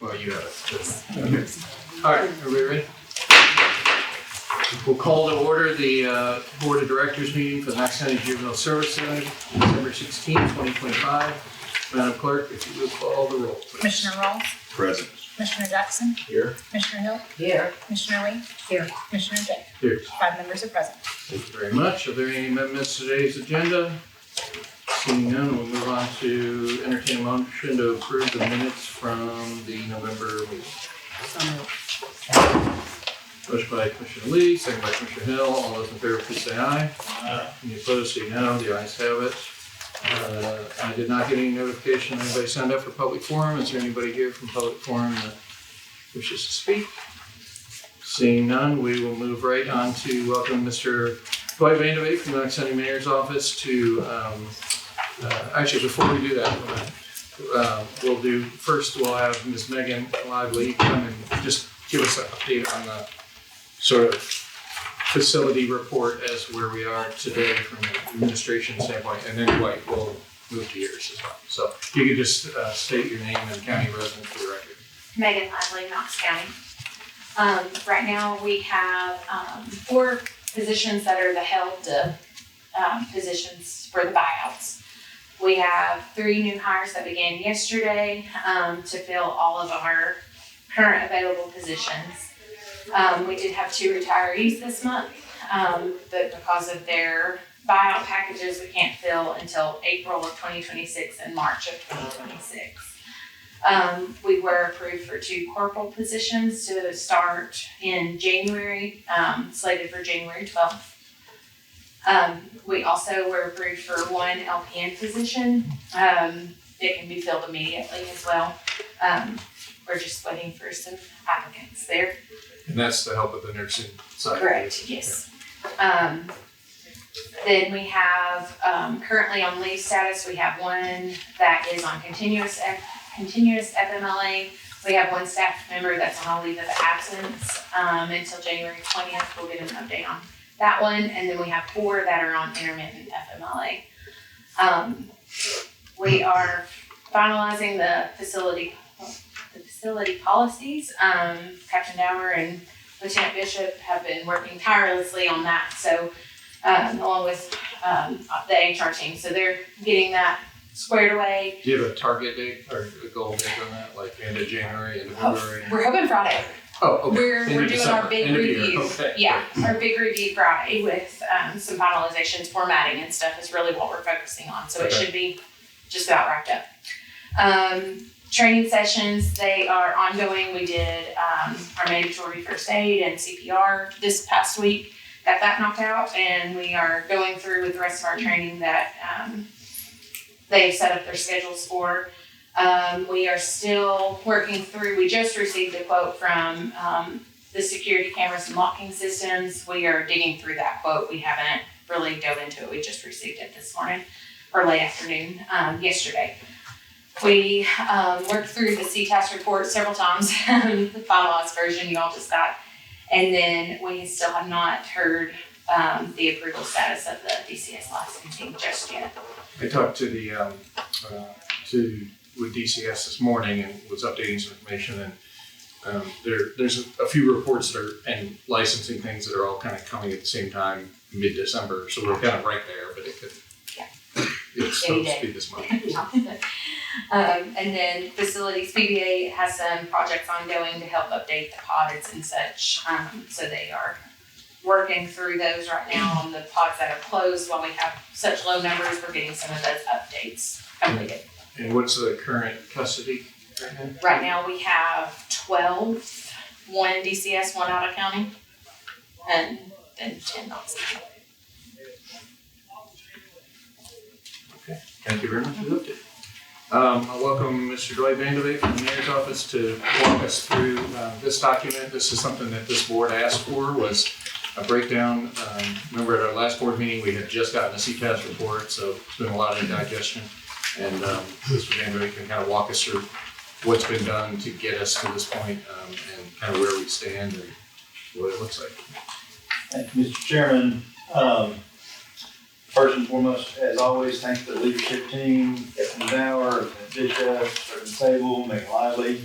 Well, you have it. Okay. All right, are we ready? We'll call to order the Board of Directors meeting for the Knox County Juvenile Service Center, December 16, 2025. Madam Clerk, if you would call the roll, please. Commissioner Rawls? Present. Commissioner Jackson? Here. Commissioner Hill? Here. Commissioner Lee? Here. Commissioner Jay? Here. 5 members are present. Thank you very much. Are there any amendments to today's agenda? Seeing none, we'll move on to entertain a motion to approve the minutes from the November meeting. Motion by Commissioner Lee, second by Commissioner Hill. All those in favor, please say aye. Any opposed, say no. The ayes have it. I did not get any notification anybody signed up for public forum. Is there anybody here from public forum that wishes to speak? Seeing none, we will move right on to welcome Mr. Dwight Vanderbeek from the Knox County Mayor's Office to, actually before we do that, we'll have Ms. Megan Lively come and just give us an update on the sort of facility report as where we are today from an administration standpoint, and then Dwight will move to yours as well. So if you could just state your name and county resident for the record. Megan Lively, Knox County. Right now we have 4 positions that are the held positions for the buyouts. We have 3 new hires that began yesterday to fill all of our current available positions. We did have 2 retirees this month, but because of their buyout packages, we can't fill until April of 2026 and March of 2026. We were approved for 2 corporal positions to start in January, slated for January 12th. We also were approved for 1 LPN position. It can be filled immediately as well. We're just waiting for some applicants there. And that's to help with the nursing side. Correct, yes. Then we have, currently on leave status, we have 1 that is on continuous FMLA. We have 1 staff member that's on a leave of absence until January 20th. We'll get an update on that one. And then we have 4 that are on intermittent FMLA. We are finalizing the facility policies. Captain Dower and Lieutenant Bishop have been working tirelessly on that. So along with the HR team. So they're getting that squared away. Do you have a target date or a goal date on that, like end of January, end of February? We're hoping Friday. Oh, okay. We're doing December. our big End of review. year. Okay. Yeah, our big review Friday with some finalizations, formatting and stuff is really what we're focusing on. So it should be just about wrapped up. Training sessions, they are ongoing. We did our mandatory first aid and CPR this past week. Got that knocked out, and we are going through with the rest of our training that they've set up their schedules for. We are still working through, we just received a quote from the security cameras and locking systems. We are digging through that quote. We haven't really dove into it. We just received it this morning or late afternoon, yesterday. We worked through the CTAS report several times, the finalized version you all just got. And then we still have not heard the approval status of the DCS licensing just yet. I talked to the with DCS this morning and was updating some information, and there's a few reports that are and licensing things that are all kind of coming at the same time mid-December, so we're kind of right there, but it could it's supposed to be this month. And then facilities, PBA has some projects ongoing to help update the pods and such, so they are working through those right now on the pods that are closed. While we have such low numbers, we're getting some of those updates completed. And what's the current custody right now? Right now we have 12, 1 DCS, 1 out of county, and then 10 Knox County. Okay, thank you very much for the update. I welcome Mr. Dwight Vanderbeek from the Mayor's Office to walk us through this document. This is something that this board asked for, was a breakdown. Remember at our last board meeting, we had just gotten a CTAS report, so it's been a lot of digestion. And Mr. Vanderbeek can kind of walk us through what's been done to get us to this point, and kind of where we stand and what it looks like. Thank you, Mr. Chairman. First and foremost, as always, thank the leadership team, Captain Dower, Bishop, Sergeant Sable, Megan Lively,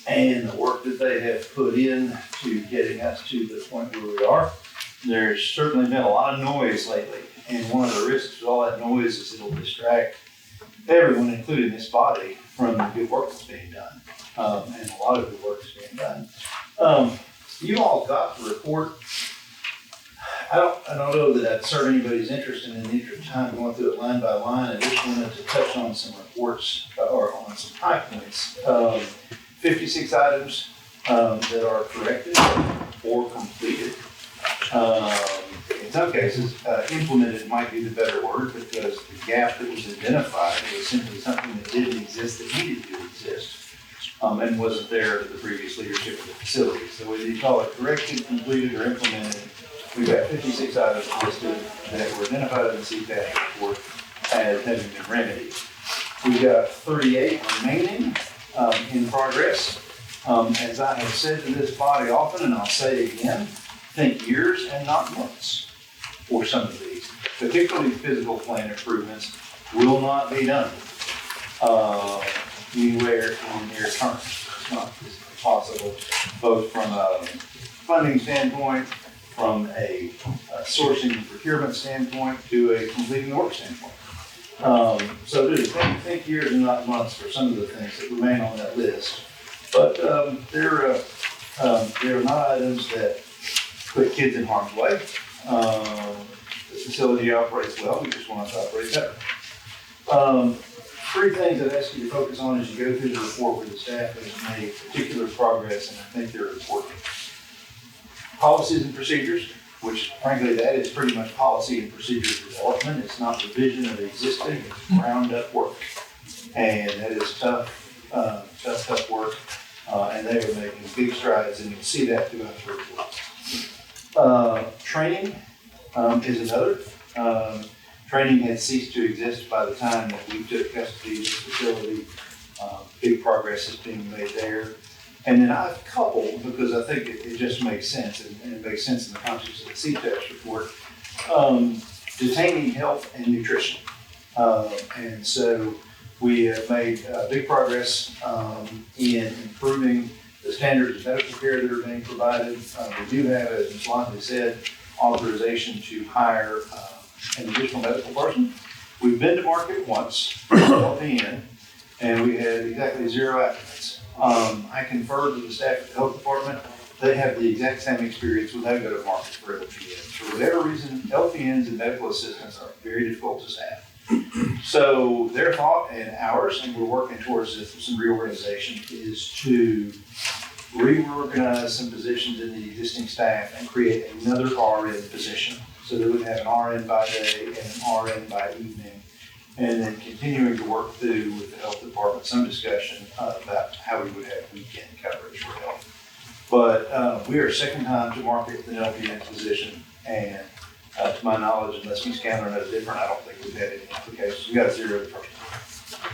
and the work that they have put in to getting us to the point where we are. There's certainly been a lot of noise lately, and one of the risks with all that noise is it'll distract everyone, including this body, from the good work that's being done. And a lot of good work is being done. You all got the report. I don't know that I'd serve anybody's interest in the interest of time going through it line by line. I just wanted to touch on some reports or on some high points. 56 items that are corrected or completed. In some cases, implemented might be the better word, because the gap that was identified was simply something that didn't exist that needed to exist, and wasn't there to the previous leadership of the facility. So whether you call it corrected, completed, or implemented, we've got 56 items listed that were identified in the CTAS report as having been remedied. We've got 38 remaining in progress. As I have said to this body often, and I'll say it again, think years and not months for some of these. Particularly physical plant improvements will not be done anywhere in the near term. It's not possible, both from a funding standpoint, from a sourcing and procurement standpoint, to a completing the work standpoint. So do think years and not months for some of the things that remain on that list. But there are not items that put kids in harm's way. The facility operates well, we just want it to operate better. Three things I'd ask you to focus on as you go through the report where the staff has made particular progress, and I think they're important. Policies and procedures, which frankly that is pretty much policy and procedures development. It's not revision of existing, it's ground up work. And that is tough work. And they are making big strides, and you'll see that throughout the report. Training is another. Training had ceased to exist by the time that we took custody of the facility. Big progress is being made there. And then I've coupled, because I think it just makes sense, and it makes sense in the context of the CTAS report, detainee health and nutrition. And so we have made big progress in improving the standards of medical care that are being provided. We do have, as Ms. Longley said, authorization to hire an additional medical person. We've been to market once, LPN, and we had exactly 0 applicants. I conferred with the staff at the health department. They have the exact same experience when they go to market for LPNs. For whatever reason, LPNs and medical assistants are very difficult to staff. So their thought and ours, and we're working towards this with some reorganization, is to reorganize some positions in the existing staff and create another RN position. So that we have an RN by day and an RN by evening, and then continuing to work through with the health department some discussion about how we would have weekend coverage for health. But we are second time to market the LPN position, and to my knowledge, unless Ms. Cameron knows different, I don't think we've had any applications. We got 0 the first time.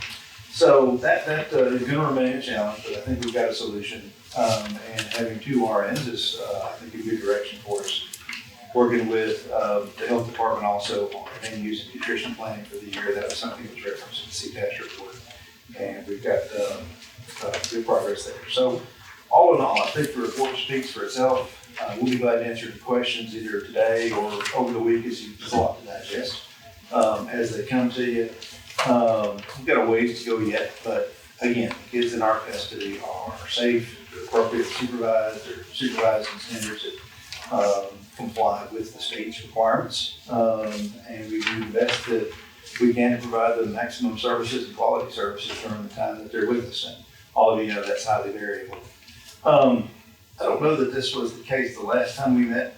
So that is going to remain a challenge, but I think we've got a solution. And having 2 RNs is, I think, a good direction for us. Working with the health department also on menus and nutrition planning for the year. That was something that was referenced in the CTAS report. And we've got good progress there. So all in all, I think the report speaks for itself. We'll be glad to answer the questions either today or over the week as you thought to digest as they come to you. We've got a ways to go yet, but again, kids in our custody are safe, they're appropriately supervised, they're supervised in standards that comply with the state's requirements, and we do the best that we can to provide the maximum services and quality services during the time that they're with us. And all of you know that's highly variable. I don't know that this was the case the last time we met,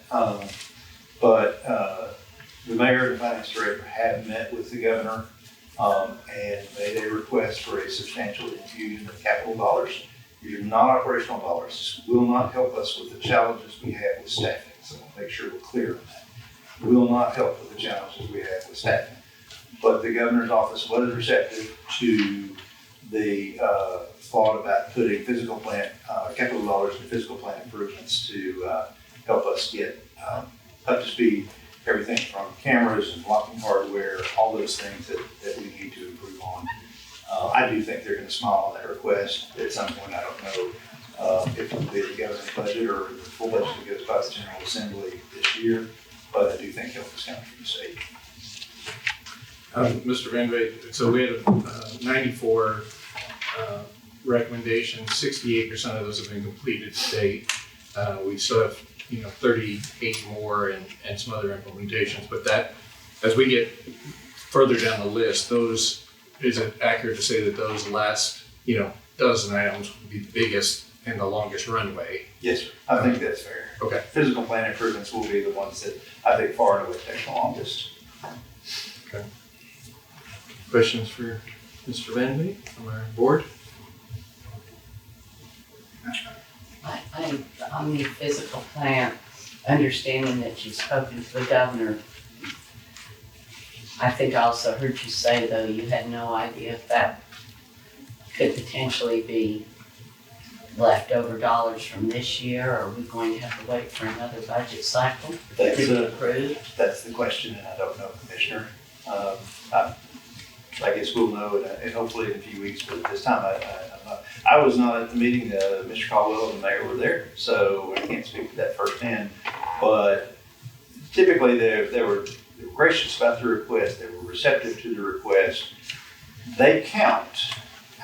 but the mayor and the finance director have met with the governor and made a request for a substantial infusion of capital dollars. These are not operational dollars. This will not help us with the challenges we have with staffing. So I'll make sure we're clear on that. It will not help with the challenges we have with staffing. But the governor's office was receptive to the thought about putting physical plant, capital dollars into physical plant improvements to help us get up to speed, everything from cameras and blocking hardware, all those things that we need to improve on. I do think they're going to smile on that request at some point. I don't know if the governor's budget or the full budget goes by the General Assembly this year, but I do think help is coming from the state. Mr. Van Veen, so we had 94 recommendations, 68% of those have been completed to date. We still have 38 more and some other implementations, but that, as we get further down the list, is it accurate to say that those last dozen items will be the biggest and the longest runway? Yes, sir. I think that's fair. Okay. Physical plant improvements will be the ones that I think far and away take the longest. Okay. Questions for Mr. Van Veen from our board? On the physical plant, understanding that you've spoken to the governor, I think I also heard you say, though, you had no idea if that could potentially be leftover dollars from this year, or are we going to have to wait for another budget cycle to be approved? That's the question, and I don't know, Commissioner. I guess we'll know, and hopefully in a few weeks, but this time I was not at the meeting. Mr. Caldwell and the mayor were there, so I can't speak to that firsthand. But typically they were gracious about the request. They were receptive to the request. They count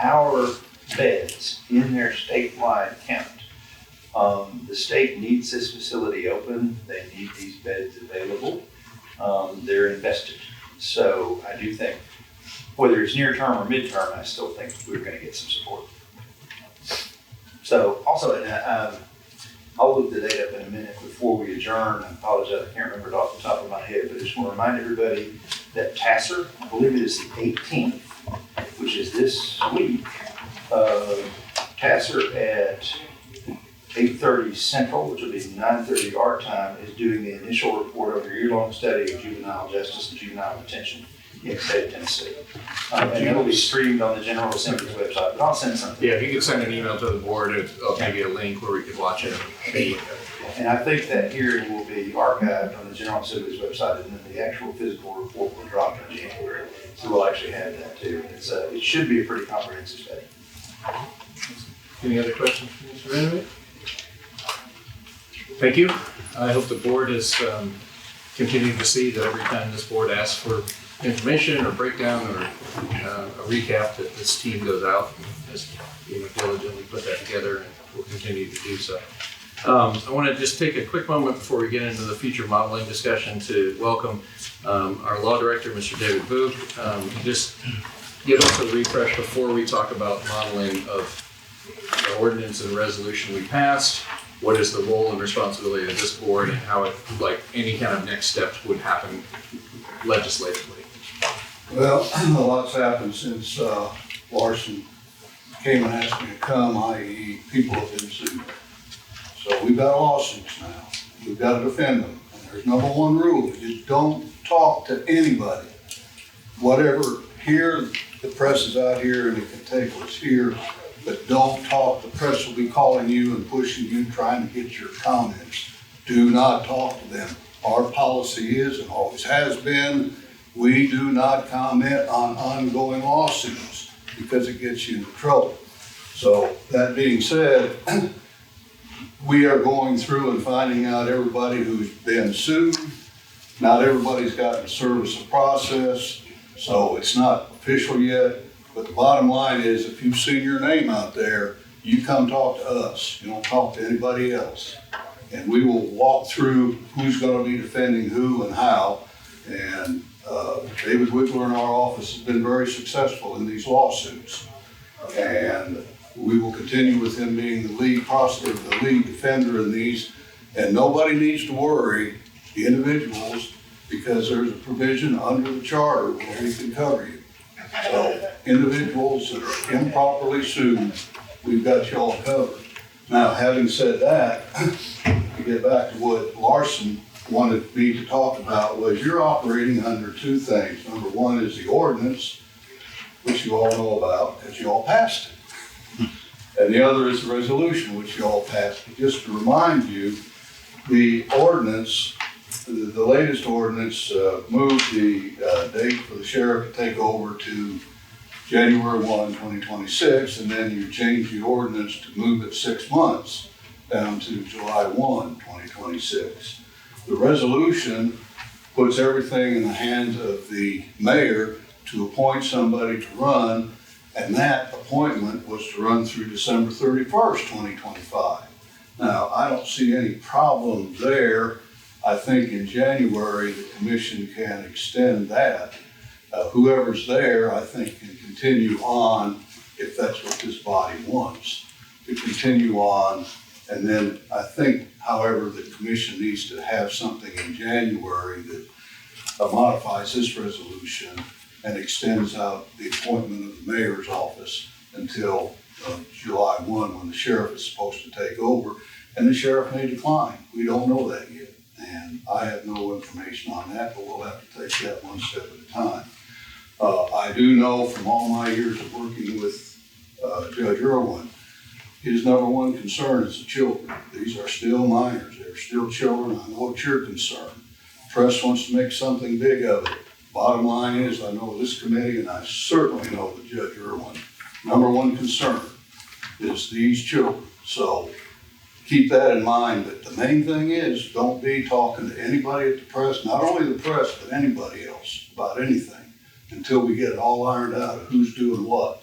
our beds in their statewide count. The state needs this facility open. They need these beds available. They're invested. So I do think, whether it's near term or midterm, I still think we're going to get some support. So also, I'll look the date up in a minute before we adjourn. I apologize, I can't remember it off the top of my head, but I just want to remind everybody that TASSER, I believe it is the 18th, which is this week, TASSER at 8:30 Central, which will be 9:30 our time, is doing the initial report of a year-long study of juvenile justice and juvenile detention in the state of Tennessee. And it will be streamed on the General Assembly's website, but I'll send something. Yeah, if you could send an email to the board, I'll give you a link where we could watch it. And I think that hearing will be archived on the General Assembly's website, and then the actual physical report will drop in January. So we'll actually have that too. It should be a pretty comprehensive study. Any other questions for Mr. Van Veen? Thank you. I hope the board is continuing to see that every time this board asks for information or breakdown or a recap, that this team goes out and has diligently put that together, and will continue to do so. I want to just take a quick moment before we get into the future modeling discussion to welcome our law director, Mr. David Boog. Just give us a refresh before we talk about modeling of the ordinance and resolution we passed. What is the role and responsibility of this board, and how it, any kind of next steps would happen legislatively? Well, a lot's happened since Larson came and asked me to come, i.e. people have been sued. So we've got lawsuits now. We've got to defend them. And there's number one rule, you don't talk to anybody. Whatever, here, the press is out here and it can take what's here, but don't talk. The press will be calling you and pushing you, trying to get your comments. Do not talk to them. Our policy is, and always has been, we do not comment on ongoing lawsuits because it gets you into trouble. So that being said, we are going through and finding out everybody who's been sued. Not everybody's gotten service of process, so it's not official yet. But the bottom line is, if you've seen your name out there, you come talk to us. You don't talk to anybody else. And we will walk through who's going to be defending who and how. And David Wiggler in our office has been very successful in these lawsuits. And we will continue with him being the lead prosecutor, the lead defender in these. And nobody needs to worry, the individuals, because there's a provision under the charter where we can cover you. So individuals that are improperly sued, we've got you all covered. Now, having said that, to get back to what Larson wanted me to talk about, was you're operating under two things. Number one is the ordinance, which you all know about because you all passed it. And the other is the resolution, which you all passed. But just to remind you, the ordinance, the latest ordinance moved the date for the sheriff to take over to January 1, 2026, and then you change the ordinance to move it 6 months down to July 1, 2026. The resolution puts everything in the hands of the mayor to appoint somebody to run, and that appointment was to run through December 31st, 2025. Now, I don't see any problem there. I think in January, the commission can extend that. Whoever's there, I think, can continue on, if that's what this body wants, to continue on. And then I think, however, the commission needs to have something in January that modifies this resolution and extends out the appointment of the mayor's office until July 1, when the sheriff is supposed to take over. And the sheriff may decline. We don't know that yet. And I have no information on that, but we'll have to take that one step at a time. I do know from all my years of working with Judge Irwin, his number one concern is the children. These are still minors. They're still children. I know what you're concerned. Press wants to make something big of it. Bottom line is, I know this committee, and I certainly know that Judge Irwin, number one concern is these children. So keep that in mind. But the main thing is, don't be talking to anybody at the press, not only the press, but anybody else about anything until we get it all ironed out of who's doing what.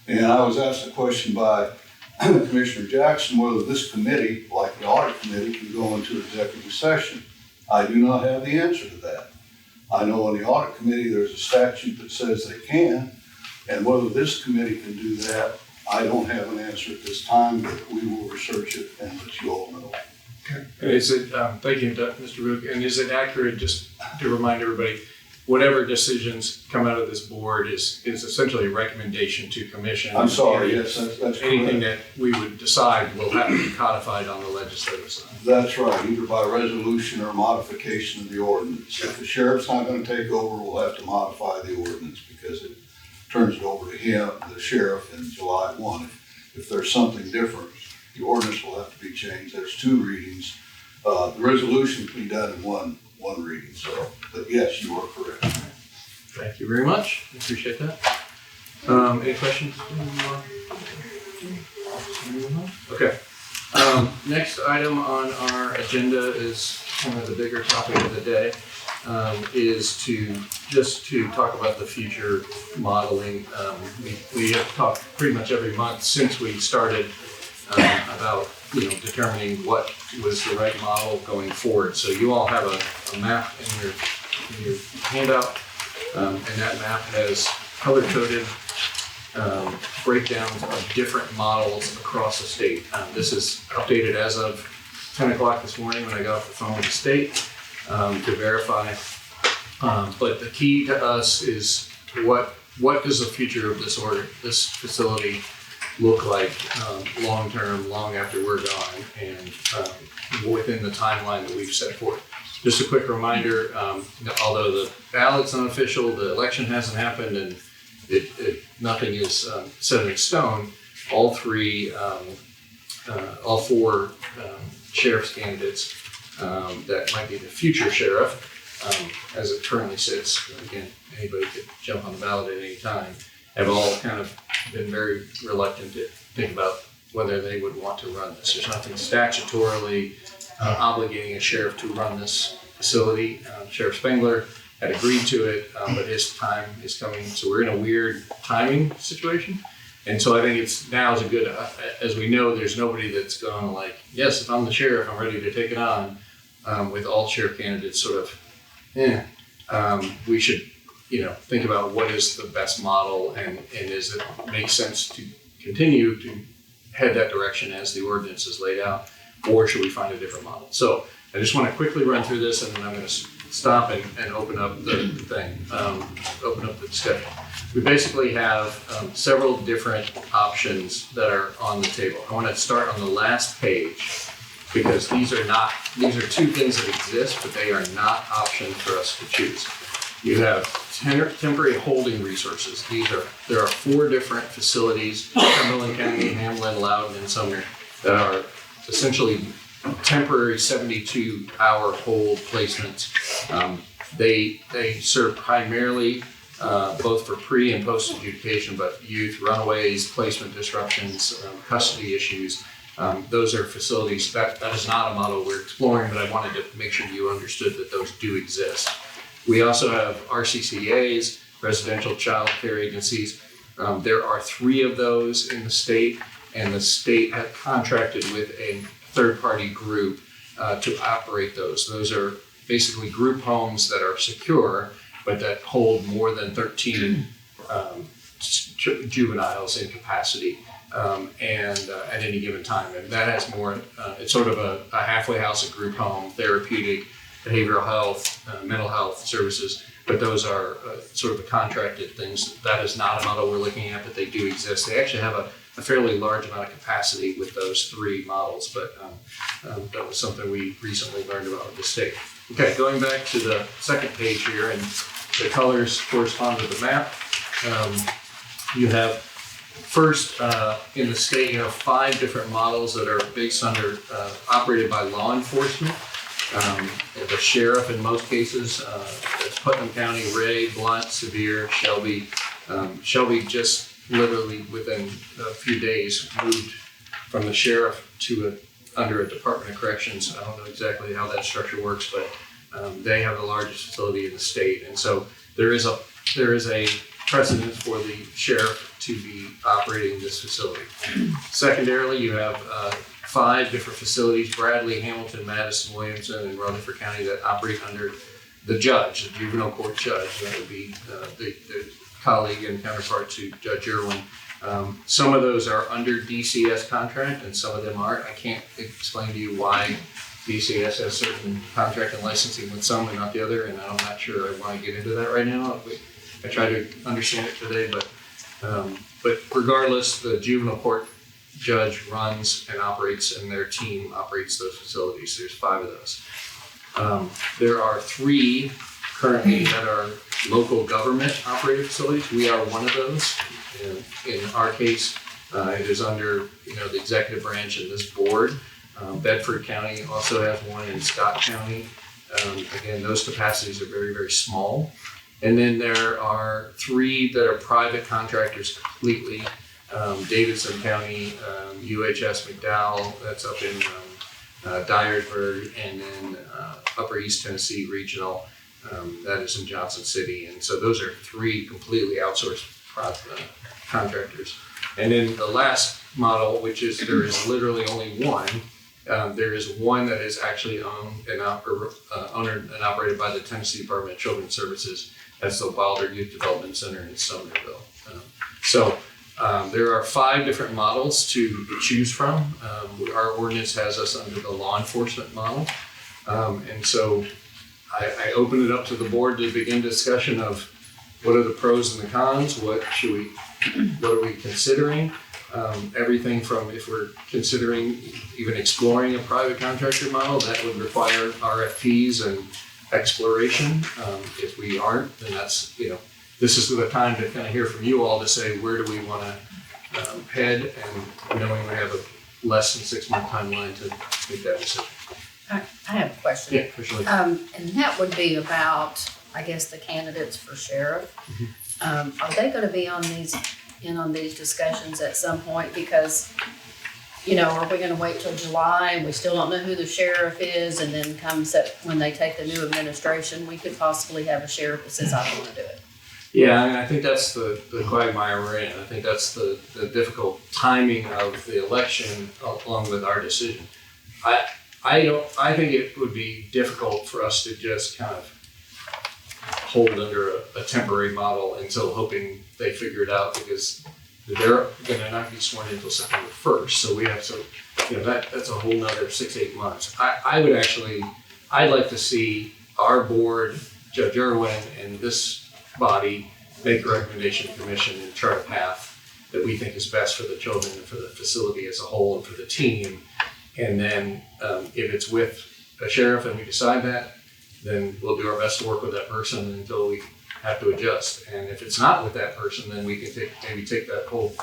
And I was asked a question by Commissioner Jackson whether this committee, like the audit committee, can go into executive session. I do not have the answer to that. I know in the audit committee there's a statute that says they can, and whether this committee can do that, I don't have an answer at this time, but we will research it and let you all know. Okay. Is it, thank you, Mr. Rook, and is it accurate, just to remind everybody, whatever decisions come out of this board is essentially a recommendation to commission? I'm sorry, yes, that's correct. Anything that we would decide will have to be codified on the legislative side. That's right, either by resolution or modification of the ordinance. If the sheriff's not going to take over, we'll have to modify the ordinance because it turns it over to him, the sheriff, in July 1. If there's something different, the ordinance will have to be changed. There's 2 readings. The resolution can be done in one reading. So, but yes, you are correct. Thank you very much. I appreciate that. Any questions? Okay. Next item on our agenda is kind of the bigger topic of the day, is to talk about the future modeling. We have talked pretty much every month since we started about determining what was the right model going forward. So you all have a map in your handout, and that map has color-coded breakdowns of different models across the state. This is updated as of 10 o'clock this morning when I got off the phone with the state to verify. But the key to us is what does the future of this facility look like long-term, long after we're gone, and within the timeline that we've set forth. Just a quick reminder, although the ballot's unofficial, the election hasn't happened, and nothing is set in stone, all 4 sheriff's candidates that might be the future sheriff, as it currently sits, again, anybody could jump on the ballot at any time, have all kind of been very reluctant to think about whether they would want to run this. There's nothing statutorily obligating a sheriff to run this facility. Sheriff Spengler had agreed to it, but his time is coming. So we're in a weird timing situation. And so I think now is a good, as we know, there's nobody that's going like, yes, if I'm the sheriff, I'm ready to take it on, with all sheriff candidates sort of, we should think about what is the best model and does it make sense to continue to head that direction as the ordinance is laid out, or should we find a different model? So I just want to quickly run through this, and then I'm going to stop and open up the thing, open up the discussion. We basically have several different options that are on the table. I want to start on the last page because these are 2 things that exist, but they are not options for us to choose. You have temporary holding resources. There are 4 different facilities, Cumberland County, Hamlin, Loudoun, and Sumner, that are essentially temporary 72-hour hold placements. They serve primarily both for pre and post adjudication, but youth, runaways, placement disruptions, custody issues. Those are facilities, that is not a model we're exploring, but I wanted to make sure you understood that those do exist. We also have RCCAs, residential child care agencies. There are 3 of those in the state, and the state had contracted with a third-party group to operate those. Those are basically group homes that are secure, but that hold more than 13 juveniles in capacity and at any given time. And that has more, it's sort of a halfway house, a group home, therapeutic, behavioral health, mental health services, but those are sort of the contracted things. That is not a model we're looking at, but they do exist. They actually have a fairly large amount of capacity with those 3 models, but that was something we recently learned about with the state. Okay, going back to the second page here, and the colors correspond to the map. You have first, in the state, you have 5 different models that are based under, operated by law enforcement. The sheriff in most cases, it's Putnam County, Ray, Blunt, Sevier, Shelby. Shelby just literally within a few days moved from the sheriff to under a Department of Corrections. I don't know exactly how that structure works, but they have the largest facility in the state. And so there is a precedent for the sheriff to be operating this facility. Secondarily, you have 5 different facilities, Bradley, Hamilton, Madison, Williamson, and Rutherford County, that operate under the judge, the juvenile court judge. That would be the colleague and counterpart to Judge Irwin. Some of those are under DCS contract and some of them aren't. I can't explain to you why DCS has certain contract and licensing with some and not the other, and I'm not sure I want to get into that right now. I try to understand it today, but regardless, the juvenile court judge runs and operates, and their team operates those facilities. There's 5 of those. There are 3 currently that are local government operated facilities. We are one of those. In our case, it is under the executive branch of this board. Bedford County also has one in Scott County. Again, those capacities are very, very small. And then there are 3 that are private contractors completely. Davidson County, UHS McDowell, that's up in Dyersburg, and then Upper East Tennessee Regional, that is in Johnson City. And so those are 3 completely outsourced contractors. And then the last model, which is there is literally only one. There is one that is actually owned and operated by the Tennessee Department of Children's Services. That's the Wilder Youth Development Center in Somerville. There are 5 different models to choose from. Our ordinance has us under the law enforcement model. And so I open it up to the board to begin discussion of what are the pros and the cons, what are we considering? Everything from if we're considering even exploring a private contractor model, that would require RFPs and exploration. If we aren't, then that's, this is the time to kind of hear from you all to say, where do we want to head, and knowing we have a less than 6-month timeline to make that decision. I have a question. Yeah, for sure. And that would be about, I guess, the candidates for sheriff. Are they gonna be on these discussions at some point? Because, are we gonna wait till July and we still don't know who the sheriff is, and then when they take the new administration, we could possibly have a sheriff that says, I don't wanna do it? Yeah, I think that's the quagmire we're in. I think that's the difficult timing of the election along with our decision. I think it would be difficult for us to just kind of hold under a temporary model until hoping they figure it out, because they're gonna not be sworn in until September 1st. So we have to, that's a whole nother 6-8 months. I'd like to see our board, Judge Irwin, and this body make a recommendation to the commission and chart a path that we think is best for the children and for the facility as a whole and for the team. And then if it's with a sheriff and we decide that, then we'll do our best to work with that person until we have to adjust. And if it's not with that person, then we can maybe take that whole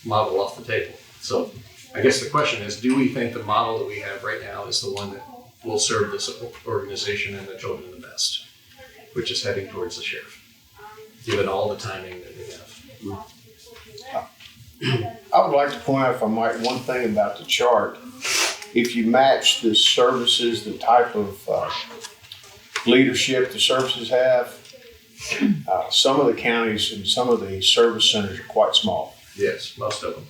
model off the table. So I guess the question is, do we think the model that we have right now is the one that will serve this organization and the children the best, which is heading towards the sheriff? given all the timing that we have. I would like to point out, if I might, one thing about the chart. If you match the services, the type of leadership the services have, some of the counties and some of the service centers are quite small. Yes, most of them.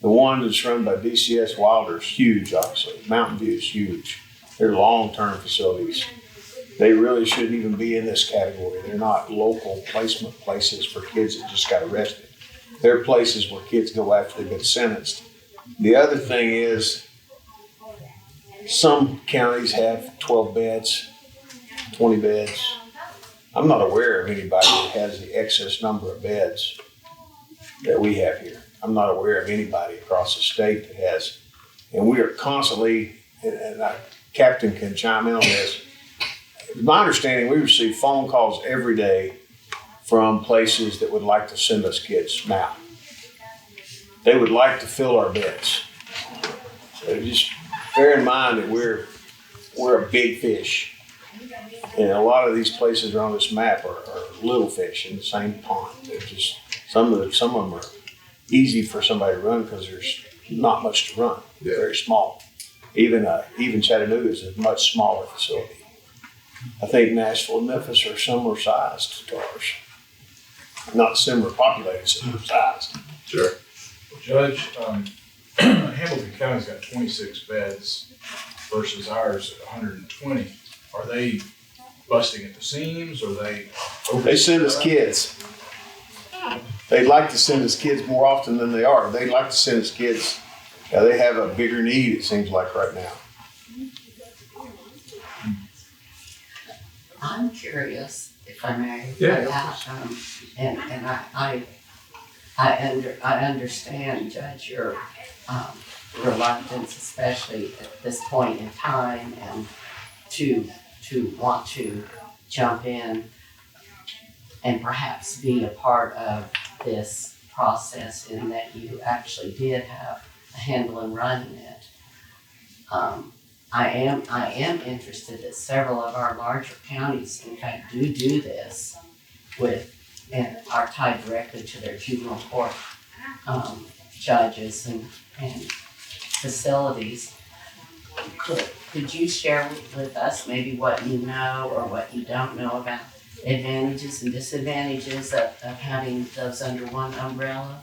The one that's run by DCS Wilder is huge, obviously. Mountain View is huge. They're long-term facilities. They really shouldn't even be in this category. They're not local placement places for kids that just got arrested. They're places where kids go after they've been sentenced. The other thing is, some counties have 12 beds, 20 beds. I'm not aware of anybody that has the excess number of beds that we have here. I'm not aware of anybody across the state that has, and we are constantly, and Captain can chime in on this. My understanding, we receive phone calls every day from places that would like to send us kids now. They would like to fill our beds. So just bear in mind that we're a big fish. And a lot of these places on this map are little fish in the same pond. They're just, some of them are easy for somebody to run because there's not much to run. They're very small. Even Chattanooga is a much smaller facility. I think Nashville and Memphis are similar sized to ours. Not similar populated, similar sized. Sure. Judge, Hamilton County's got 26 beds versus ours at 120. Are they busting at the seams, or they? They send us kids. They'd like to send us kids more often than they are. They'd like to send us kids. They have a bigger need, it seems like, right now. I'm curious, if I may. Yeah. And I understand, Judge, your reluctance, especially at this point in time, and to want to jump in and perhaps be a part of this process, in that you actually did have a handle in running it. I am interested that several of our larger counties, in fact, do this and are tied directly to their juvenile court judges and facilities. Could you share with us maybe what you know or what you don't know about advantages and disadvantages of having those under one umbrella?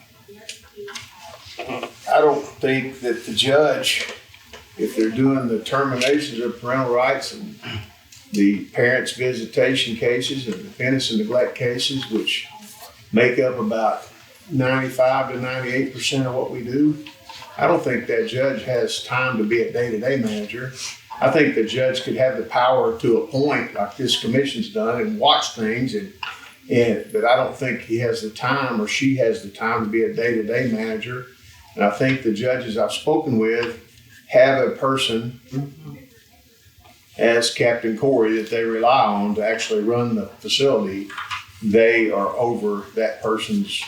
I don't think that the judge, if they're doing the terminations of parental rights and the parents' visitation cases and defendants and neglect cases, which make up about 95 to 98% of what we do, I don't think that judge has time to be a day-to-day manager. I think the judge could have the power to appoint, like this commission's done, and watch things, but I don't think he has the time or she has the time to be a day-to-day manager. And I think the judges I've spoken with have a person as Captain Corey that they rely on to actually run the facility. They are over that person's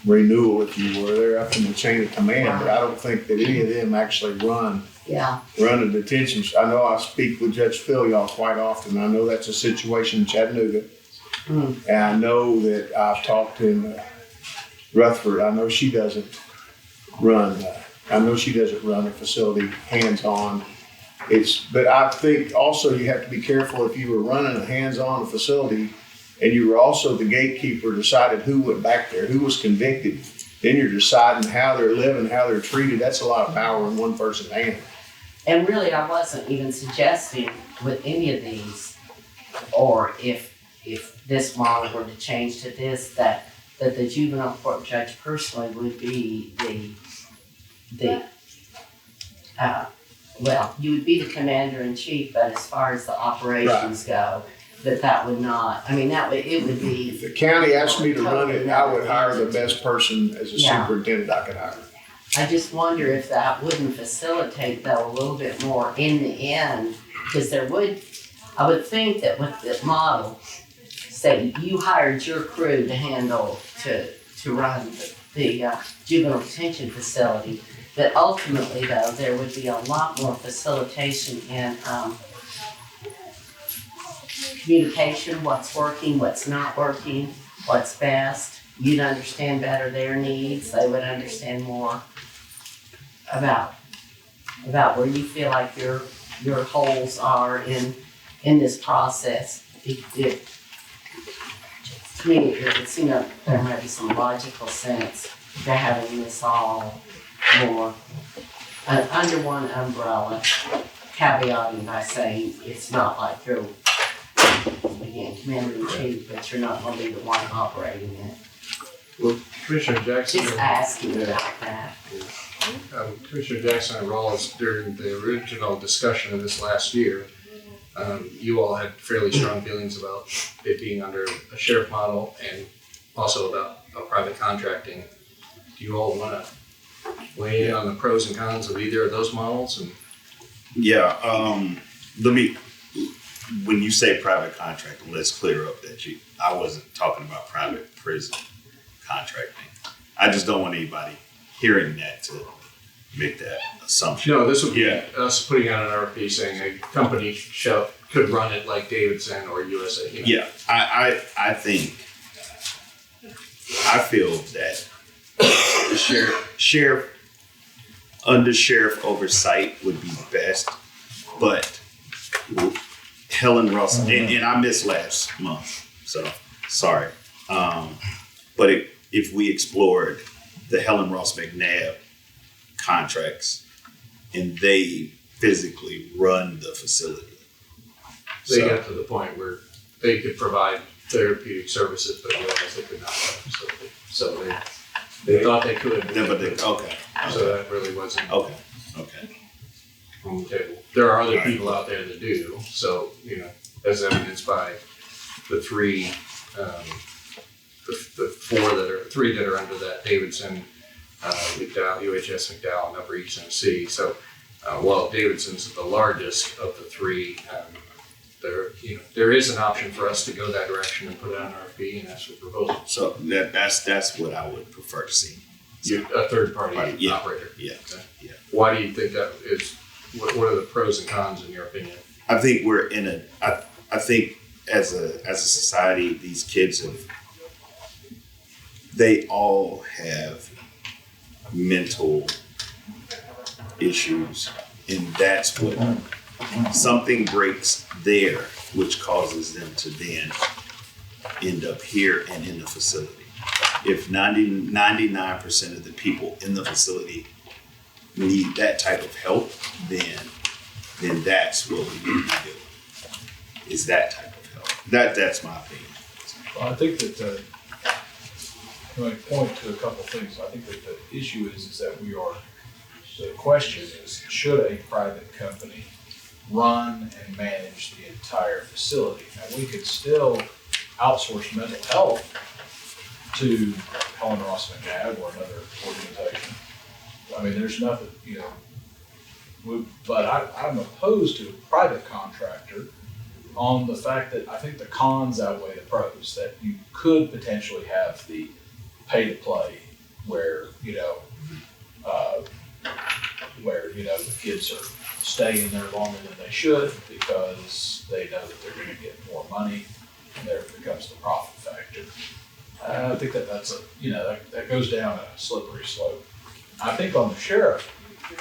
renewal, if you will. They're up in the chain of command, but I don't think that any of them actually run a detention. I know I speak with Judge Phil quite often. I know that's a situation in Chattanooga. And I know that I've talked in Rutherford. I know she doesn't run a facility hands-on. But I think also you have to be careful if you were running a hands-on facility and you were also the gatekeeper, decided who went back there, who was convicted. Then you're deciding how they're living, how they're treated. That's a lot of power in one person's hand. And really, I wasn't even suggesting with any of these, or if this model were to change to this, that the juvenile court judge personally would be you would be the commander-in-chief, but as far as the operations go, that would not, it would be. If the county asked me to run it, I would hire the best person as a superintendent I could hire. I just wonder if that wouldn't facilitate, though, a little bit more in the end, because I would think that with this model, say you hired your crew to run the juvenile detention facility, that ultimately, though, there would be a lot more facilitation in communication, what's working, what's not working, what's best. You'd understand better their needs. They would understand more about where you feel like your holes are in this process. To me, it's, there might be some logical sense to having this all more under one umbrella, caveating by saying it's not like you're, again, commander in chief, but you're not gonna be the one operating it. Well, Commissioner Jackson. Just asking about that. Commissioner Jackson and Rawls, during the original discussion of this last year, you all had fairly strong feelings about it being under a sheriff model and also about private contracting. Do you all want to weigh in on the pros and cons of either of those models? And Yeah, when you say private contracting, let's clear up that I wasn't talking about private prison contracting. I just don't want anybody hearing that to make that assumption. No, this would be us putting out an RFP saying a company could run it like Davidson or USA. Yeah, I feel that the sheriff under sheriff oversight would be best, but Helen Ross, and I missed last month, so sorry. But if we explored the Helen Ross McNabb contracts and they physically run the facility. They got to the point where they could provide therapeutic services, but realized they could not run the facility. So they thought they could. Okay. So that really wasn't Okay. on the table. There are other people out there that do. So, as evidenced by the three, three that are under that Davidson, McDowell, UHS McDowell, and Upper East Tennessee. So while Davidson's the largest of the three, there is an option for us to go that direction and put out an RFP and ask for proposals. So that's what I would prefer to see. A third party Yeah. operator. Yeah. Okay. Yeah. Why do you think that is? What are the pros and cons in your opinion? I think we're in I think as a society, these kids they all have mental issues, and that's what something breaks there, which causes them to then end up here and in the facility. If 99% of the people in the facility need that type of help, then that's what we need to do. Is that type of help. That's my opinion. Well, I think that I point to a couple of things. I think that the issue is that the question is, should a private company run and manage the entire facility? Now, we could still outsource mental health to Helen Ross McNabb or another organization. I mean, there's nothing, but I'm opposed to a private contractor on the fact that I think the cons outweigh the pros, that you could potentially have the pay to play where the kids are staying there longer than they should because they know that they're going to get more money, and there becomes the profit factor. I think that's that goes down a slippery slope. I think on the sheriff,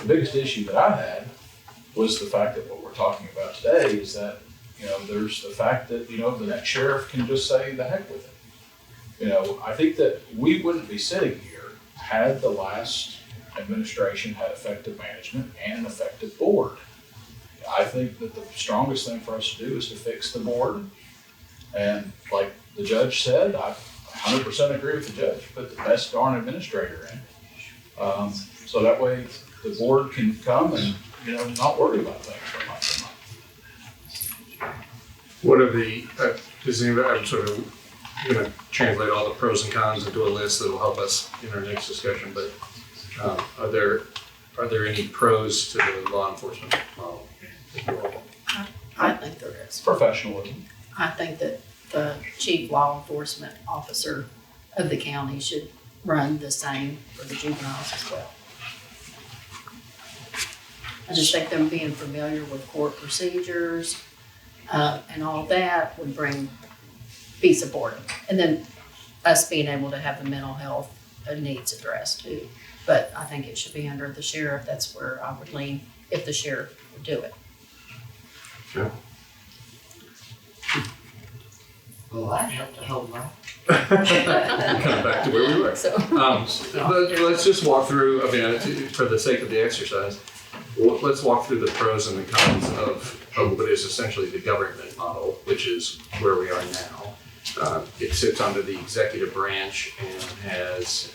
the biggest issue that I had was the fact that what we're talking about today is that there's the fact that the next sheriff can just say the heck with it. I think that we wouldn't be sitting here had the last administration had effective management and an effective board. I think that the strongest thing for us to do is to fix the board. And like the judge said, I 100% agree with the judge, put the best darn administrator in. So that way the board can come and, not worry about things for months and months. What are the, does anybody, I'm sort of going to translate all the pros and cons into a list that will help us in our next discussion, but are there any pros to the law enforcement model? I think there is. Professionalism. I think that the chief law enforcement officer of the county should run the same for the juveniles as well. I just think them being familiar with court procedures and all that would be supportive. And then us being able to have the mental health needs addressed too. But I think it should be under the sheriff. That's where I would lean if the sheriff would do it. Well, I helped a whole lot. Kind of back to where we were. So, But let's just walk through, I mean, for the sake of the exercise, let's walk through the pros and the cons of what is essentially the government model, which is where we are now. It sits under the executive branch and has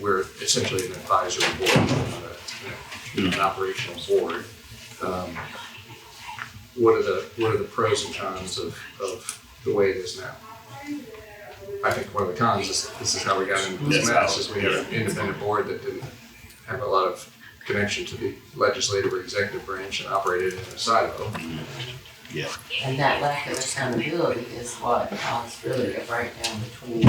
we're essentially an advisory board, not an operational board. What are the pros and cons of the way it is now? I think one of the cons is this is how we got into this mess, is we had an independent board that didn't have a lot of connection to the legislative or executive branch and operated in a silo. Yeah. And that lack of accountability is what caused really a breakdown between.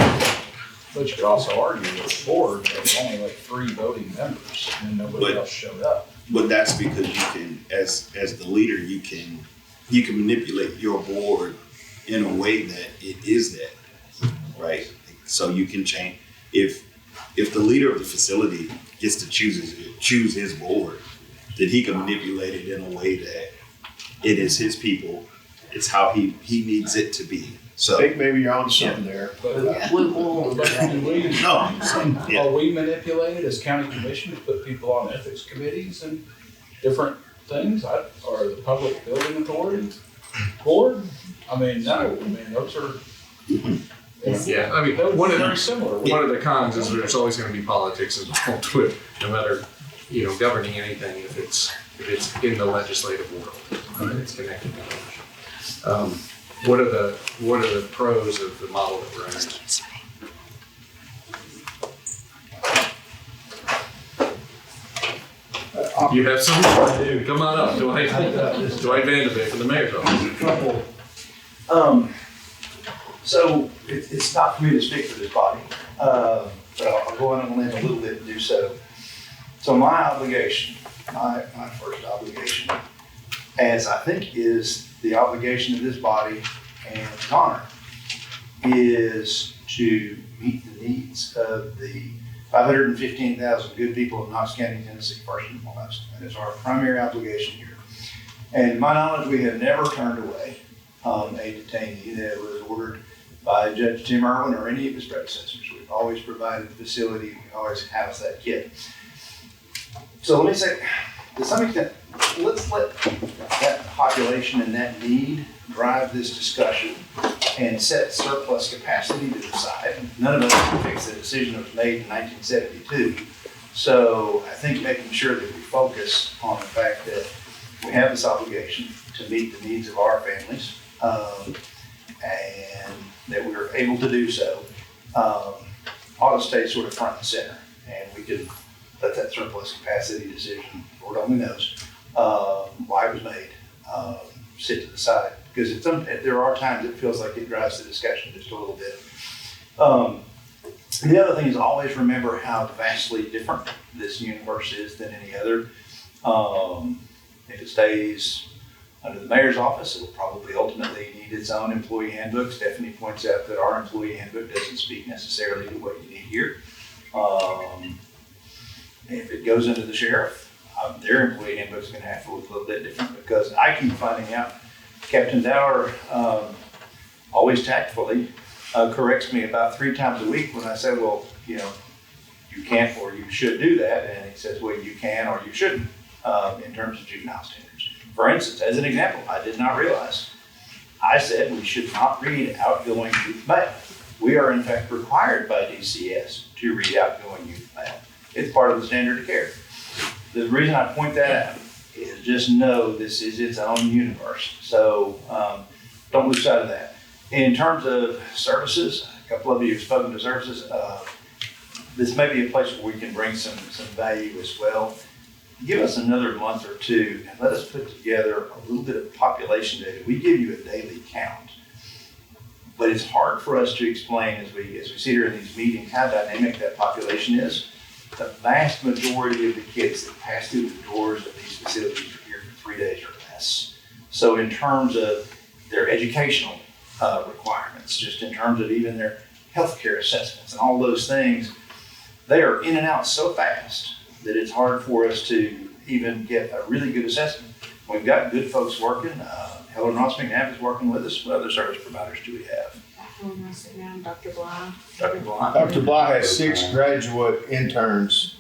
But you could also argue that the board, there's only like 3 voting members and nobody else showed up. But that's because you can, as the leader, you can manipulate your board in a way that it is that, right? So you can change, if the leader of the facility gets to choose his board, then he can manipulate it in a way that it is his people, it's how he needs it to be. So I think maybe you're on something there. But We won't. are we manipulated as county commission to put people on ethics committees and different things? Or the public building authority board? I mean, no, I mean, those are. Yeah, I mean, They're very similar. one of the cons is there's always going to be politics involved with, no matter, governing anything, if it's in the legislative world, it's connected to it. What are the pros of the model that we're in? You have something to do. Come on up, Dwight. Dwight Vanderbeek from the mayor's office. So it's not for me to speak for this body, but I'll go on and limb a little bit and do so. So my obligation, my first obligation, as I think is the obligation of this body and honor, is to meet the needs of the 515,000 good people of Knox County, Tennessee, first and foremost. That is our primary obligation here. And to my knowledge, we have never turned away a detainee that was ordered by Judge Tim Irwin or any of his predecessors. We've always provided the facility, we always house that kid. So let me say, to some extent, let's let that population and that need drive this discussion and set surplus capacity to the side. None of us can fix the decision that was made in 1972. So I think making sure that we focus on the fact that we have this obligation to meet the needs of our families, and that we're able to do so, ought to stay sort of front and center. And we can let that surplus capacity decision, Lord only knows why it was made, sit to the side. Because there are times it feels like it drives the discussion just a little bit. The other thing is always remember how vastly different this universe is than any other. If it stays under the mayor's office, it will probably ultimately need its own employee handbook. Stephanie points out that our employee handbook doesn't speak necessarily to what you need here. If it goes into the sheriff, their employee handbook is going to have to look a little bit different, because I keep finding out Captain Dower always tactfully corrects me about 3 times a week when I say, well, you can't or you should do that. And he says, well, you can or you shouldn't in terms of juvenile standards. For instance, as an example, I did not realize, I said we should not read outgoing youth mail. We are in fact required by DCS to read outgoing youth mail. It's part of the standard of care. The reason I point that out is just know this is its own universe. So don't lose sight of that. In terms of services, a couple of you have spoken to services. This may be a place where we can bring some value as well. Give us another month or two and let us put together a little bit of population data. We give you a daily count, but it's hard for us to explain as we sit here in these meetings how dynamic that population is. The vast majority of the kids that pass through the doors of these facilities are here for 3 days or less. So in terms of their educational requirements, just in terms of even their healthcare assessments and all those things. They are in and out so fast that it's hard for us to even get a really good assessment. We've got good folks working. Helen Ross McNabb is working with us. What other service providers do we have? Dr. Bly. Dr. Bly. Dr. Bly has 6 graduate interns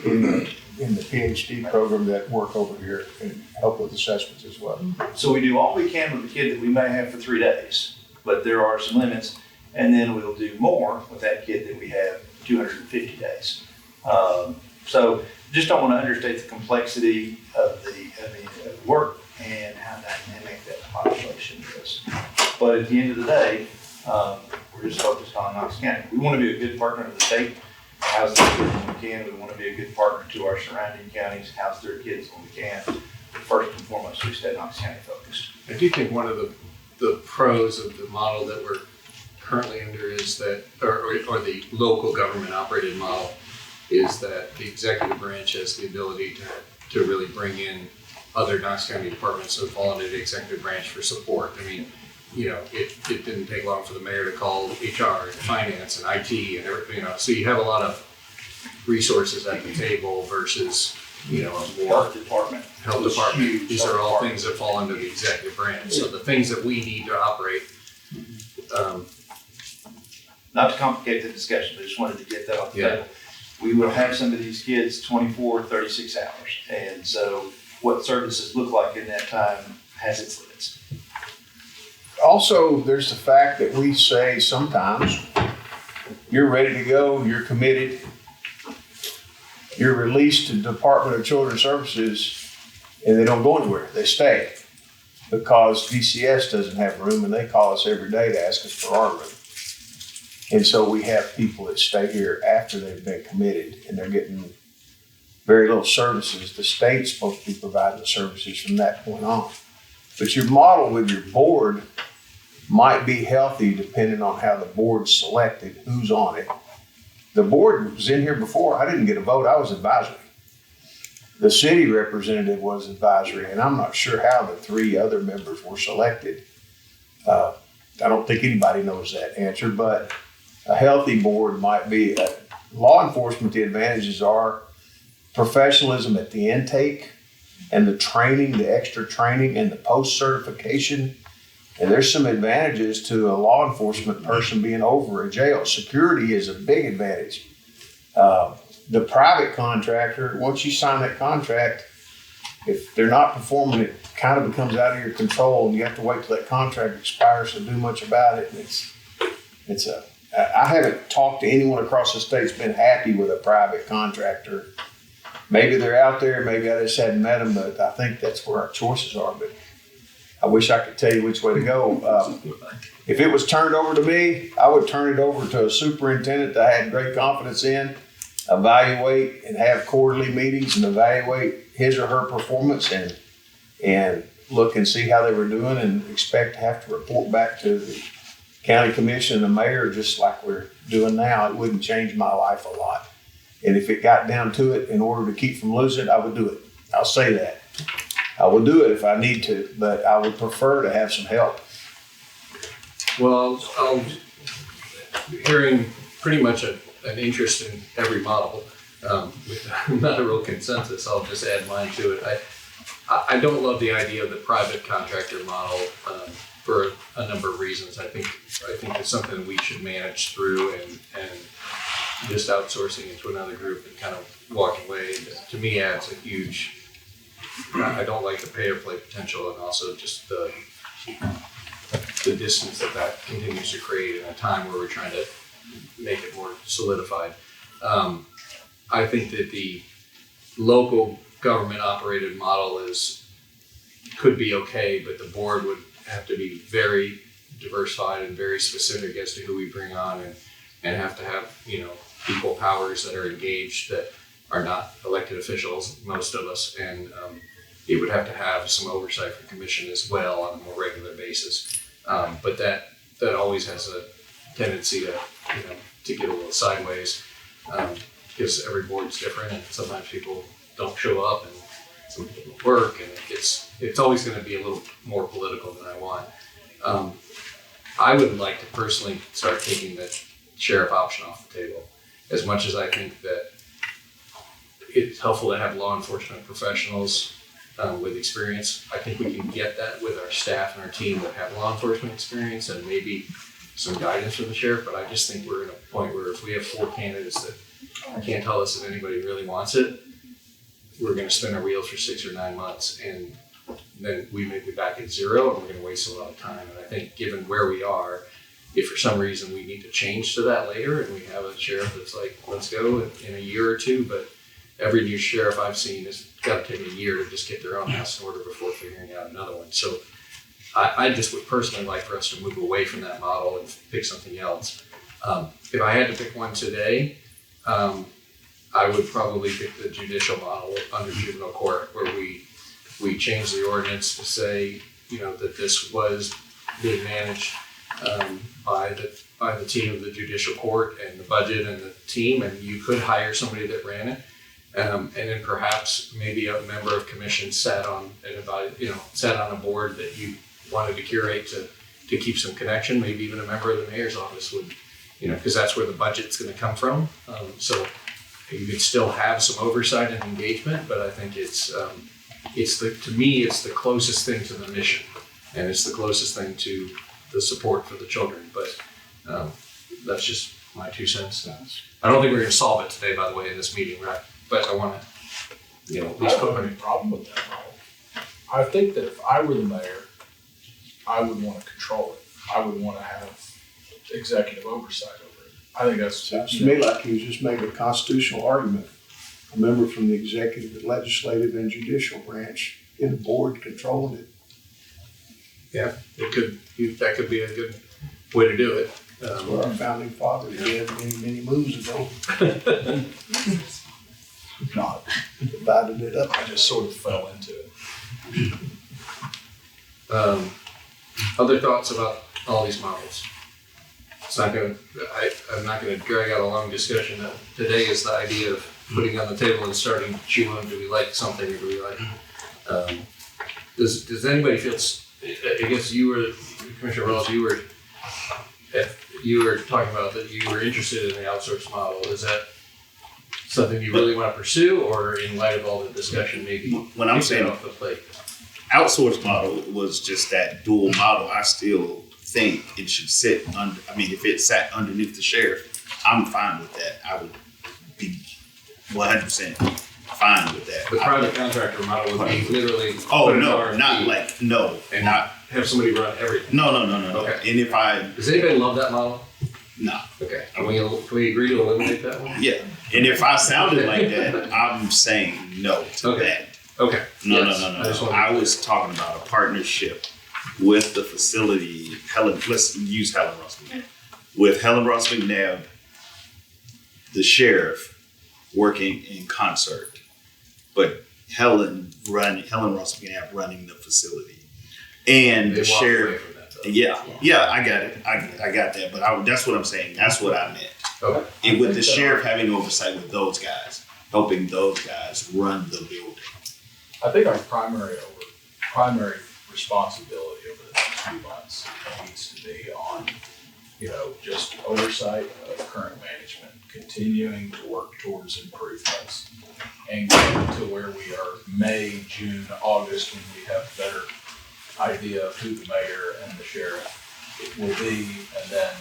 in the PhD program that work over here and help with assessments as well. So we do all we can with the kid that we may have for 3 days, but there are some limits. And then we'll do more with that kid that we have 250 days. So just don't want to understate the complexity of the work and how dynamic that population is. But at the end of the day, we're just focused on Knox County. We want to be a good partner to the state, house their kids when we can. We want to be a good partner to our surrounding counties, house their kids when we can. But first and foremost, we stay Knox County focused. I do think one of the pros of the model that we're currently under is that, or the local government operated model, is that the executive branch has the ability to really bring in other Knox County departments that fall under the executive branch for support. I mean, it didn't take long for the mayor to call HR and finance and IT and everything, so you have a lot of resources at the table versus, a more Health department. Huge These are all things that fall under the executive branch. So the things that we need to operate, Not to complicate the discussion, but just wanted to get that off the Yeah. table. We will have some of these kids 24, 36 hours. And so what services look like in that time has its limits. Also, there's the fact that we say sometimes, you're ready to go, you're committed, you're released to the Department of Children's Services, and they don't go anywhere, they stay. Because DCS doesn't have room, and they call us every day to ask us for our room. And so we have people that stay here after they've been committed, and they're getting very little services. The state's supposed to be providing the services from that point on. But your model with your board might be healthy depending on how the board's selected, who's on it. The board was in here before. I didn't get a vote. I was advisory. The city representative was advisory, and I'm not sure how the 3 other members were selected. I don't think anybody knows that answer, but a healthy board might be. Law enforcement, the advantages are professionalism at the intake and the training, the extra training and the post-certification. And there's some advantages to a law enforcement person being over a jail. Security is a big advantage. The private contractor, once you sign that contract, if they're not performing, it kind of becomes out of your control, and you have to wait till that contract expires to do much about it. And I haven't talked to anyone across the state that's been happy with a private contractor. Maybe they're out there, maybe I just hadn't met them, but I think that's where our choices are. But I wish I could tell you which way to go. If it was turned over to me, I would turn it over to a superintendent that I had great confidence in, evaluate and have quarterly meetings and evaluate his or her performance and look and see how they were doing, and expect to have to report back to the county commission and the mayor just like we're doing now. It wouldn't change my life a lot. And if it got down to it, in order to keep from losing it, I would do it. I'll say that. I will do it if I need to, but I would prefer to have some help. well, I'll hearing pretty much an interest in every model, with not a real consensus. I'll just add mine to it. I don't love the idea of the private contractor model for a number of reasons. I think it's something we should manage through, and just outsourcing it to another group and kind of walking away, to me, adds a huge. I don't like the pay or play potential, and also just the distance that continues to create in a time where we're trying to make it more solidified. I think that the local government operated model could be okay, but the board would have to be very diversified and very specific as to who we bring on, and have to have, equal powers that are engaged that are not elected officials, most of us, and it would have to have some oversight from commission as well on a more regular basis. But that always has a tendency to get a little sideways, because every board's different, and sometimes people don't show up, and some people don't work, and it's always going to be a little more political than I want. I would like to personally start taking the sheriff option off the table. As much as I think that it's helpful to have law enforcement professionals with experience, I think we can get that with our staff and our team that have law enforcement experience and maybe some guidance from the sheriff. But I just think we're in a point where if we have 4 candidates that can't tell us that anybody really wants it, we're going to spin our wheels for 6 or 9 months, and then we may be back at 0, and we're going to waste a lot of time. And I think given where we are, if for some reason we need to change to that later and we have a sheriff that's like, let's go in a year or 2, but every new sheriff I've seen has got to take a year to just get their own house in order before figuring out another one. So I just would personally like for us to move away from that model and pick something else. If I had to pick one today, I would probably pick the judicial model under juvenile court, where we change the ordinance to say, that this was being managed by the team of the judicial court and the budget and the team, and you could hire somebody that ran it. And then perhaps maybe a member of commission sat on a board that you wanted to curate to keep some connection. Maybe even a member of the mayor's office would, because that's where the budget's going to come from. So you could still have some oversight and engagement, but I think to me it's the closest thing to the mission, and it's the closest thing to the support for the children. But that's just my 2 cents. I don't think we're going to solve it today, by the way, in this meeting, right? But I want to, at I least don't have any problem with that model. I think that if I were the mayor, I would want to control it. I would want to have executive oversight over it. I think that's. Sounds to me like he was just making a constitutional argument. A member from the executive, legislative, and judicial branch in the board controlling it. Yeah, that could be a good way to do it. That's what our founding fathers did many moons ago. Not. Divided it up. I just sort of fell into it. Other thoughts about all these models? I'm not going to drag out a long discussion. Today is the idea of putting on the table and starting to chew on, do we like something or do we like, does anybody feel, I guess you were, Commissioner Wells, you were talking about that you were interested in the outsource model. Is that something you really want to pursue, or in light of all the discussion, maybe when I'm saying off the plate? Outsource model was just that dual model. I still think it should sit under, if it sat underneath the sheriff, I'm fine with that. I would be 100% fine with that. The private contractor model would be literally. Oh, put an no, RFP not like, no, and not, have somebody run everything. no. Okay. And if I, Does anybody love that model? no, Okay. Can we agree to eliminate that one? yeah. And if I sounded like that, I'm saying no to Okay. that. Okay. No, Yes. no. just wanted I to- was talking about a partnership with the facility, let's use Helen Ross McNabb. With Helen Ross McNabb, the sheriff, working in concert, but Helen Ross McNabb running the facility. And They the walked away sheriff, from that, though. yeah, I got it. I got that, but that's what I'm saying. That's what I meant. Okay. And with the sheriff having oversight with those guys, helping those guys run the building. I think our primary responsibility over the next few months needs to be on, just oversight of current management, continuing to work towards improvements, and getting to where we are May, June, August, when we have a better idea of who the mayor and the sheriff will be, and then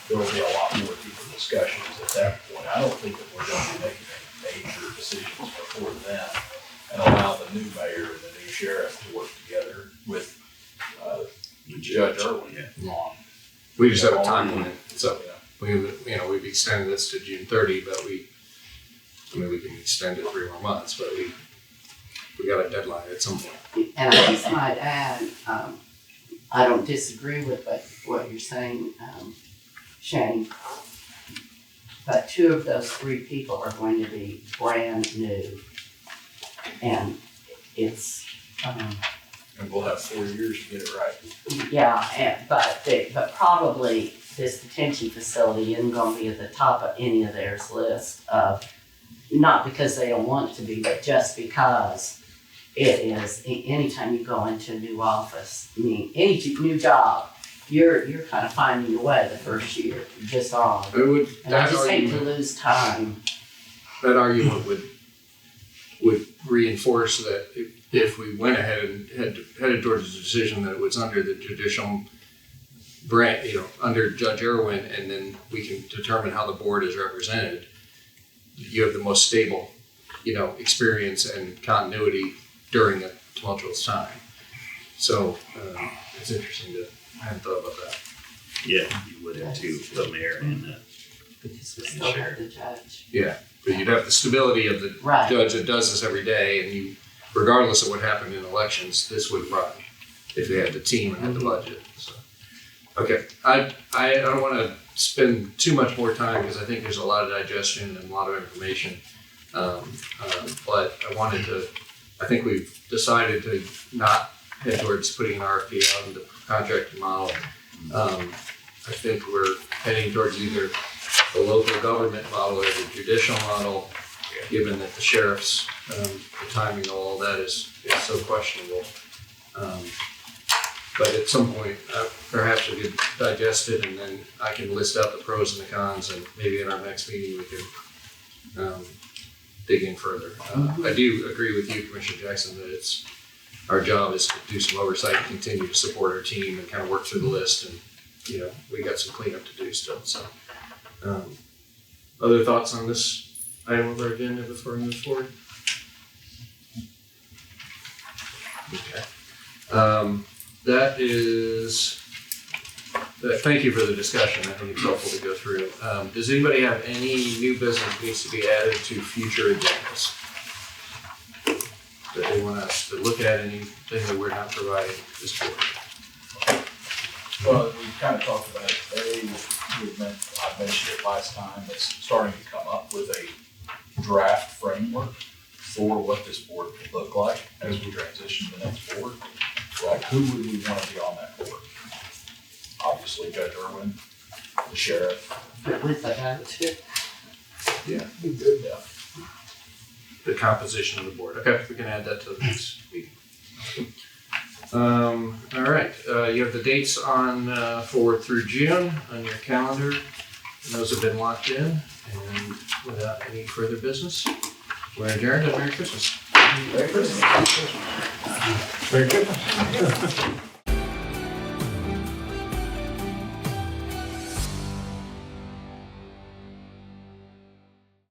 there will be a lot more deeper discussions at that point. I don't think that we're going to be making any major decisions before then, and allow the new mayor and the new sheriff to work together with Judge Irwin on. We just have a time limit, so Yeah. we've extended this to June 30, but we can extend it 3 more months, but we got a deadline at some point. And I just might add, I don't disagree with what you're saying, Shane. But 2 of those 3 people are going to be brand new. And it's, And we'll have 4 years to get it right. but probably this detention facility isn't gonna be at the top of any of theirs list of, not because they don't want it to be, but just because it is, anytime you go into a new office, any new job, you're kind of finding your way the first year, just odd. It would, And I that just hate to argument, lose time. that argument would reinforce that if we went ahead and headed towards a decision that it was under the judicial branch, under Judge Irwin, and then we can determine how the board is represented, you have the most stable, experience and continuity during a tumultuous time. So, it's interesting I hadn't thought about that. Yeah, you would have too, the mayor and Because we still have the judge. Yeah, but you'd have the stability of the Right. judge that does this every day, and you, regardless of what happened in elections, this would run if they had the team and had the budget. So, okay, I don't want to spend too much more time because I think there's a lot of digestion and a lot of information. But I think we've decided to not head towards putting an RFP out in the contracting model. I think we're heading towards either the local government model or the judicial model, given that the sheriff's, the timing of all that is so questionable. But at some point, perhaps we could digest it and then I can list out the pros and the cons, and maybe in our next meeting we can dig in further. I do agree with you, Commissioner Jackson, that our job is to do some oversight and continue to support our team and kind of work through the list, and we got some cleanup to do still. So, other thoughts on this item of our agenda before we move forward? Okay. Thank you for the discussion. I think it's helpful to go through. Does anybody have any new business that needs to be added to future agendas? That they want us to look at, anything that we're not providing this board? Well, we kind of talked about it today. I mentioned it last time, it's starting to come up with a draft framework for what this board could look like as we transition to the next board. Like, who would we want to be on that board? Obviously, Judge Irwin, the sheriff. With the judge. Yeah. Yeah. The composition of the board. Okay, we can add that to the next meeting. All right, you have the dates on forward through June on your calendar. Those have been locked in, and without any further business, we're adjourned, and Merry Christmas. Merry Christmas. Merry Christmas.